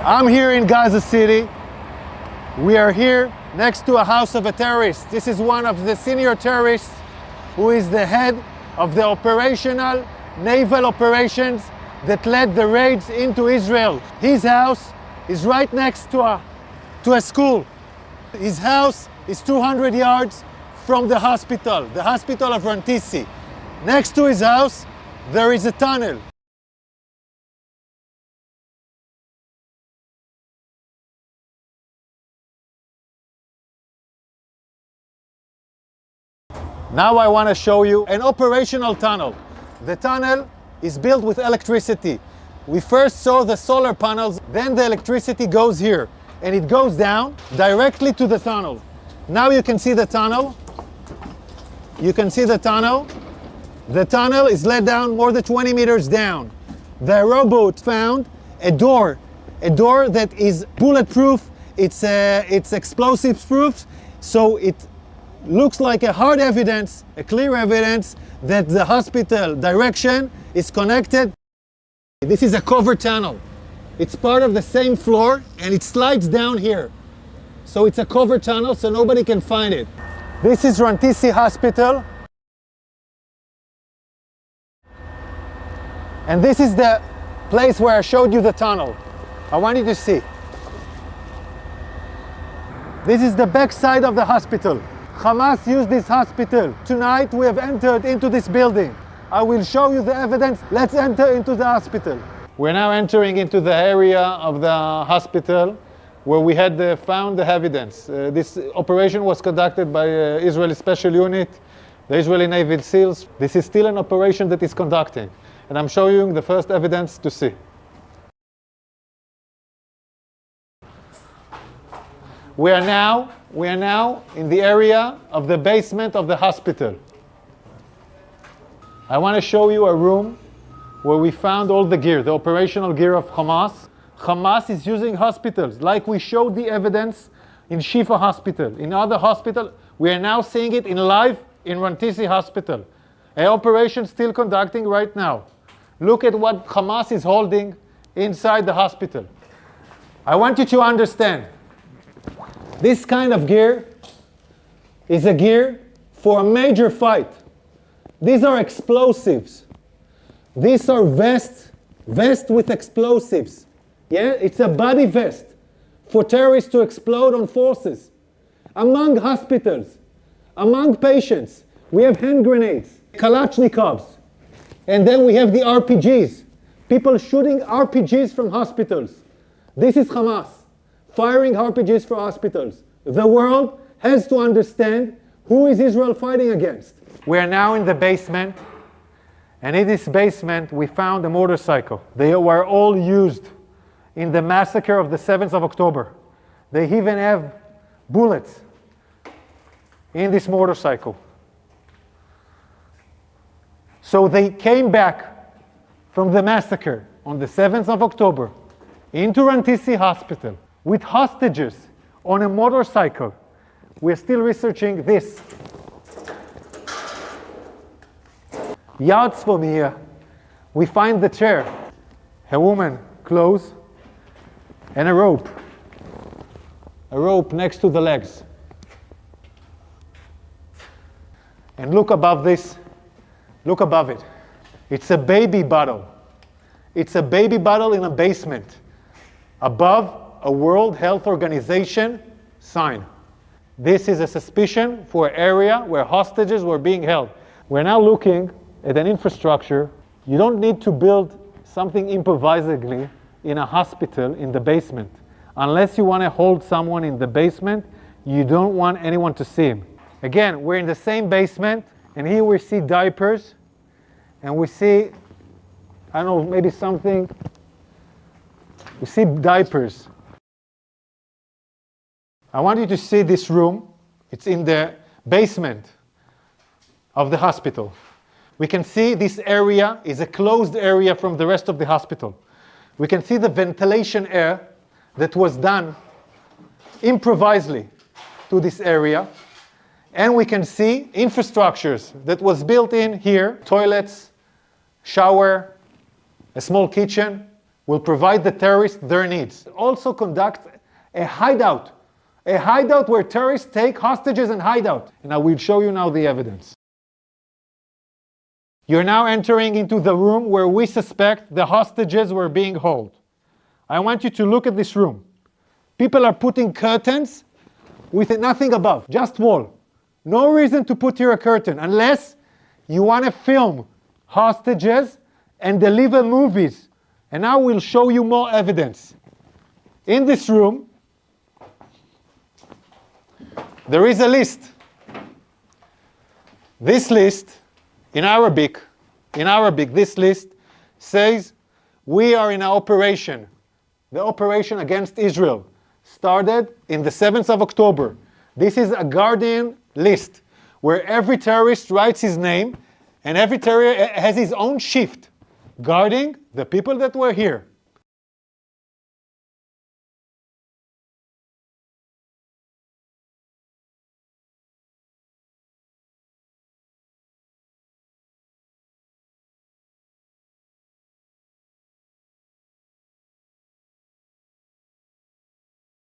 I'm here in Gaza City. We are here next to a house of a terrorist. This is one of the senior terrorists who is the head of the operational naval operations that led the raids into Israel. His house is right next to a school. His house is 200 yards from the hospital of Rantisi. Next to his house, there is a tunnel. Now I want to show you an operational tunnel. The tunnel is built with electricity. We first saw the solar panels, then the electricity goes here, and it goes down directly to the tunnel. Now you can see the tunnel. You can see the tunnel. The tunnel is let down more than 20 meters down. The robot found a door that is bulletproof. It's explosive proof, so it looks like a hard evidence, a clear evidence that the hospital direction is connected. This is a covered tunnel. It's part of the same floor and it slides down here. So it's a covered tunnel so nobody can find it. This is Rantisi Hospital. And this is the place where I showed you the tunnel. I want you to see. This is the back side of the hospital. Hamas used this hospital. Tonight we have entered into this building. I will show you the evidence. Let's enter into the hospital. We're now entering into the area of the hospital where we had found the evidence. This operation was conducted by Israeli Special Unit, the Israeli Navy SEALs. This is still an operation that is conducting. And I'm showing you the first evidence to see. We are now in the area of the basement of the hospital. I want to show you a room where we found all the gear, the operational gear of Hamas. Hamas is using hospitals, like we showed the evidence in Shifa Hospital. In other hospitals, we are now seeing it in live in Rantisi Hospital. An operation still conducting right now. Look at what Hamas is holding inside the hospital. I want you to understand, this kind of gear is a gear for a major fight. These are explosives. These are vests with explosives. Yeah, it's a body vest for terrorists to explode on forces. Among hospitals, among patients, we have hand grenades, Kalashnikovs, and then we have the RPGs. People shooting RPGs from hospitals. This is Hamas firing RPGs for hospitals. The world has to understand who is Israel fighting against. We are now in the basement, and in this basement we found a motorcycle. They were all used in the massacre of the 7th of October. They even have bullets in this motorcycle. So they came back from the massacre on the 7th of October into Rantisi Hospital with hostages on a motorcycle. We're still researching this. Yards from here, we find the chair, a woman, clothes, and a rope. A rope next to the legs. And look above this, look above it. It's a baby bottle. It's a baby bottle in a basement. Above a World Health Organization sign. This is a suspicion for an area where hostages were being held. We're now looking at an infrastructure. You don't need to build something improvisedly in a hospital in the basement. Unless you want to hold someone in the basement, you don't want anyone to see him. Again, we're in the same basement, and here we see diapers, and we see, I don't know, maybe something. We see diapers. I want you to see this room. It's in the basement of the hospital. We can see this area is a closed area from the rest of the hospital. We can see the ventilation air that was done improvisedly to this area. And we can see infrastructures that was built in here, toilets, shower, a small kitchen, will provide the terrorists their needs. Also conduct a hideout where terrorists take hostages and hide out. And I will show you now the evidence. You're now entering into the room where we suspect the hostages were being held. I want you to look at this room. People are putting curtains with nothing above, just wall. No reason to put here a curtain unless you want to film hostages and deliver movies. And now we'll show you more evidence. In this room, there is a list. This list, in Arabic, this list says, we are in an operation. The operation against Israel started in the 7th of October. This is a Guardian list where every terrorist writes his name and every terrorist has his own shift guarding the people that were here.